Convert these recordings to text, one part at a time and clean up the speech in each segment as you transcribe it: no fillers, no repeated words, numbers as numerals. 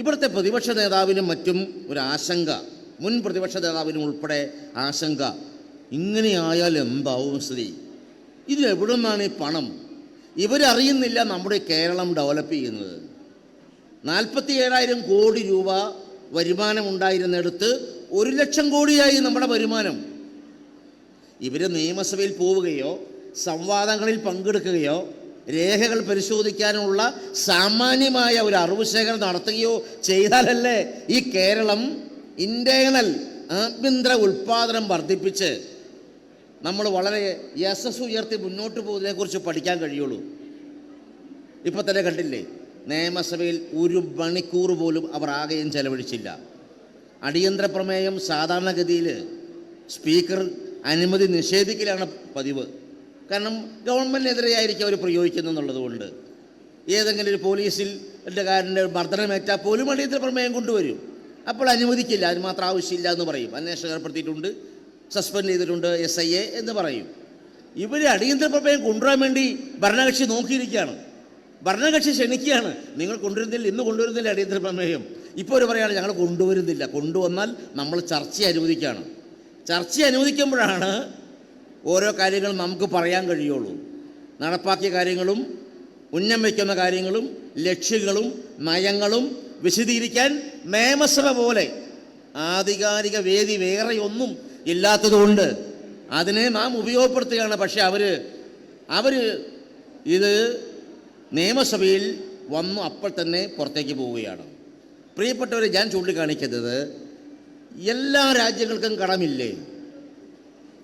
ഇവിടുത്തെ പ്രതിപക്ഷ നേതാവിനും മറ്റും ഒരു ആശങ്ക, മുൻ പ്രതിപക്ഷ നേതാവിനും ഉൾപ്പെടെ ആശങ്ക, ഇങ്ങനെയായാൽ എന്താവും സ്ഥിതി? ഇതിലെവിടെ നിന്നാണ് ഈ പണം? ഇവരറിയുന്നില്ല നമ്മുടെ കേരളം ഡെവലപ്പ് ചെയ്യുന്നത്. 47,000 കോടി രൂപ വരുമാനമുണ്ടായിരുന്നിടത്ത് 1,00,000 കോടിയായി നമ്മുടെ വരുമാനം. ഇവർ നിയമസഭയിൽ പോവുകയോ സംവാദങ്ങളിൽ പങ്കെടുക്കുകയോ രേഖകൾ പരിശോധിക്കാനുള്ള സാമാന്യമായ ഒരു അറിവ് ശേഖരണം നടത്തുകയോ ചെയ്താലല്ലേ ഈ കേരളം ഇൻറ്റേണൽ ആഭ്യന്തര ഉൽപ്പാദനം വർദ്ധിപ്പിച്ച് നമ്മൾ വളരെ യശസ് ഉയർത്തി മുന്നോട്ട് പോകുന്നതിനെക്കുറിച്ച് പഠിക്കാൻ കഴിയുള്ളൂ. ഇപ്പം തന്നെ കണ്ടില്ലേ, നിയമസഭയിൽ 1 മണിക്കൂർ പോലും അവർ ആകെയും ചെലവഴിച്ചില്ല. അടിയന്തര പ്രമേയം സാധാരണഗതിയിൽ സ്പീക്കർ അനുമതി നിഷേധിക്കലാണ് പതിവ്. കാരണം ഗവൺമെൻറ്റിനെതിരെയായിരിക്കും അവർ പ്രയോഗിക്കുന്നുള്ളത് കൊണ്ട്. ഏതെങ്കിലും ഒരു പോലീസിൽ കാരൻ്റെ മർദ്ദനമേറ്റാൽ പോലും അടിയന്തര പ്രമേയം കൊണ്ടുവരും. അപ്പോൾ അനുവദിക്കില്ല, അതിന് മാത്രം ആവശ്യമില്ല എന്ന് പറയും. അന്വേഷണം ഏർപ്പെടുത്തിയിട്ടുണ്ട്, സസ്പെൻഡ് ചെയ്തിട്ടുണ്ട്, SIA എന്ന് പറയും. ഇവർ അടിയന്തര പ്രമേയം കൊണ്ടുവരാൻ വേണ്ടി ഭരണകക്ഷി നോക്കിയിരിക്കുകയാണ്. ഭരണകക്ഷി ക്ഷണിക്കുകയാണ്, നിങ്ങൾ കൊണ്ടുവരുന്നില്ല, ഇന്ന് കൊണ്ടുവരുന്നില്ല അടിയന്തര പ്രമേയം. ഇപ്പോൾ അവർ പറയുകയാണ് ഞങ്ങൾ കൊണ്ടുവരുന്നില്ല, കൊണ്ടുവന്നാൽ നമ്മൾ ചർച്ച അനുവദിക്കുകയാണ്. ചർച്ച അനുവദിക്കുമ്പോഴാണ് ഓരോ കാര്യങ്ങളും നമുക്ക് പറയാൻ കഴിയുള്ളൂ. നടപ്പാക്കിയ കാര്യങ്ങളും ഉന്നം വയ്ക്കുന്ന കാര്യങ്ങളും ലക്ഷ്യങ്ങളും നയങ്ങളും വിശദീകരിക്കാൻ നിയമസഭ പോലെ ആധികാരിക വേദി വേറെയൊന്നും ഇല്ലാത്തതുകൊണ്ട് അതിനെ നാം ഉപയോഗപ്പെടുത്തുകയാണ്. പക്ഷേ അവർ ഇത് നിയമസഭയിൽ വന്നു അപ്പോൾ തന്നെ പുറത്തേക്ക് പോവുകയാണ്. പ്രിയപ്പെട്ടവരെ, ഞാൻ ചൂണ്ടിക്കാണിക്കുന്നത് എല്ലാ രാജ്യങ്ങൾക്കും കടമില്ലേ?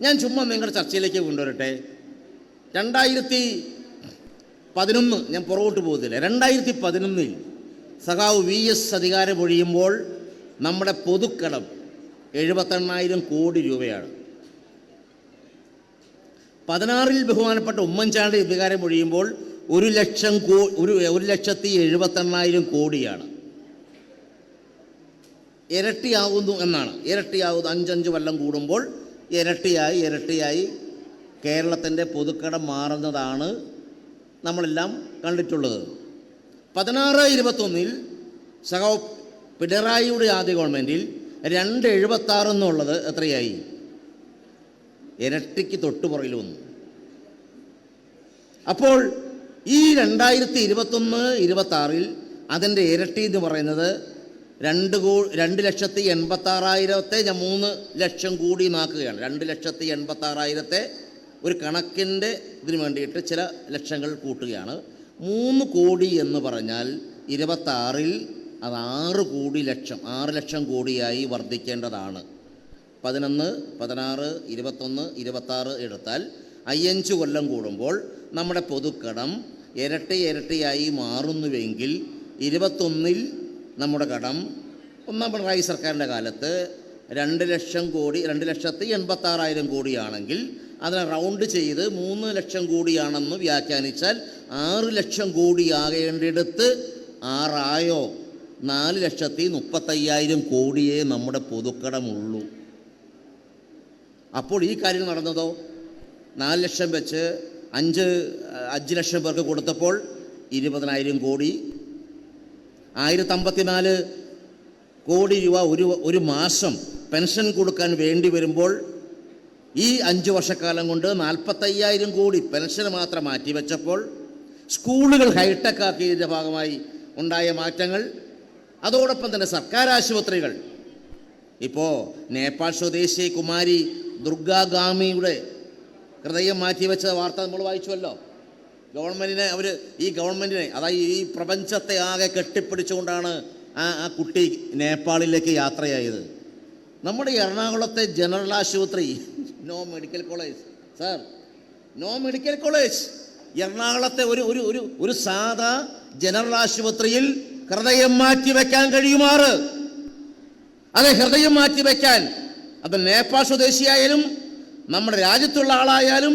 ഞാൻ ചുമ്മാ നിങ്ങളുടെ ചർച്ചയിലേക്ക് കൊണ്ടുവരട്ടെ. 2011, ഞാൻ പുറകോട്ട് പോകുന്നില്ല, 2011 സഖാവ് VS അധികാരമൊഴിയുമ്പോൾ നമ്മുടെ പൊതുക്കടം 78,000 കോടി രൂപയാണ്. 16 ബഹുമാനപ്പെട്ട ഉമ്മൻചാണ്ടി അധികാരമൊഴിയുമ്പോൾ 1,78,000 കോടിയാണ്. ഇരട്ടിയാകുന്നു എന്നാണ്. ഇരട്ടിയാകുന്നു, 5 കൊല്ലം കൂടുമ്പോൾ ഇരട്ടിയായി കേരളത്തിൻ്റെ പൊതുക്കടം മാറുന്നതാണ് നമ്മളെല്ലാം കണ്ടിട്ടുള്ളത്. 16-21 സഖാവ് പിണറായിയുടെ ആദ്യ ഗവൺമെൻറ്റിൽ 2,76 എന്നുള്ളത് എത്രയായി? ഇരട്ടിക്ക് തൊട്ടുപുറകിൽ വന്നു. അപ്പോൾ ഈ 2021-26 അതിൻ്റെ ഇരട്ടി എന്ന് പറയുന്നത് 2,86,000 ഞാൻ 3 ലക്ഷം കൂടി നാക്കുകയാണ്. 2,86,000 ഒരു കണക്കിൻ്റെ ഇതിന് വേണ്ടിയിട്ട് ചില ലക്ഷങ്ങൾ കൂട്ടുകയാണ്. 3 കോടി എന്ന് പറഞ്ഞാൽ 26-ൽ അത് 6 ലക്ഷം കോടിയായി വർദ്ധിക്കേണ്ടതാണ്. 11, 16, 21, 26 എടുത്താൽ 5 കൊല്ലം കൂടുമ്പോൾ നമ്മുടെ പൊതുക്കടം ഇരട്ടിയായി മാറുന്നുവെങ്കിൽ 21-ൽ നമ്മുടെ കടം ഒന്നാം പിണറായി സർക്കാരിൻ്റെ കാലത്ത് 2,86,000 കോടിയാണെങ്കിൽ അതിനെ റൗണ്ട് ചെയ്ത് 3 ലക്ഷം കോടിയാണെന്ന് വ്യാഖ്യാനിച്ചാൽ 6 ലക്ഷം കോടിയാകേണ്ടിടത്ത് 6 ആയോ? 4,35,000 കോടിയേ നമ്മുടെ പൊതുക്കടമുള്ളൂ. അപ്പോൾ ഈ കാര്യം നടന്നതോ? 4 ലക്ഷം വെച്ച് 5 ലക്ഷം പേർക്ക് കൊടുത്തപ്പോൾ 20,000 കോടി, 1,054 കോടി രൂപ ഒരു മാസം പെൻഷൻ കൊടുക്കാൻ വേണ്ടി വരുമ്പോൾ ഈ 5 വർഷക്കാലം കൊണ്ട് 45,000 കോടി പെൻഷന് മാത്രം മാറ്റിവെച്ചപ്പോൾ സ്കൂളുകൾ ഹൈടെക് ആക്കിയതിൻ്റെ ഭാഗമായി ഉണ്ടായ മാറ്റങ്ങൾ, അതോടൊപ്പം തന്നെ സർക്കാർ ആശുപത്രികൾ. ഇപ്പോൾ നേപ്പാൾ സ്വദേശി കുമാരി ദുർഗാഗാമിയുടെ ഹൃദയം മാറ്റിവെച്ച വാർത്ത നമ്മൾ വായിച്ചുവല്ലോ. ഈ ഗവൺമെൻറ്റിനെ അതായത് ഈ പ്രപഞ്ചത്തെ ആകെ കെട്ടിപ്പിടിച്ചുകൊണ്ടാണ് ആ കുട്ടി നേപ്പാളിലേക്ക് യാത്രയായത്. നമ്മുടെ എറണാകുളത്തെ ജനറൽ ആശുപത്രി, no medical college sir, no medical college. എറണാകുളത്തെ ഒരു സാധാ ജനറൽ ആശുപത്രിയിൽ ഹൃദയം മാറ്റിവെക്കാൻ കഴിയുമാറ്, അതെ, ഹൃദയം മാറ്റിവെക്കാൻ, അത് നേപ്പാൾ സ്വദേശിയായാലും നമ്മുടെ രാജ്യത്തുള്ള ആളായാലും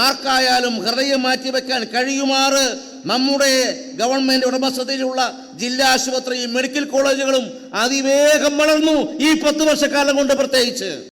ആർക്കായാലും ഹൃദയം മാറ്റിവെക്കാൻ കഴിയുമാറ് നമ്മുടെ ഗവൺമെൻറ് ഉടമസ്ഥതയിലുള്ള ജില്ലാ ആശുപത്രിയും മെഡിക്കൽ കോളേജുകളും അതിവേഗം വളർന്നു ഈ 10 വർഷക്കാലം കൊണ്ട് പ്രത്യേകിച്ച്.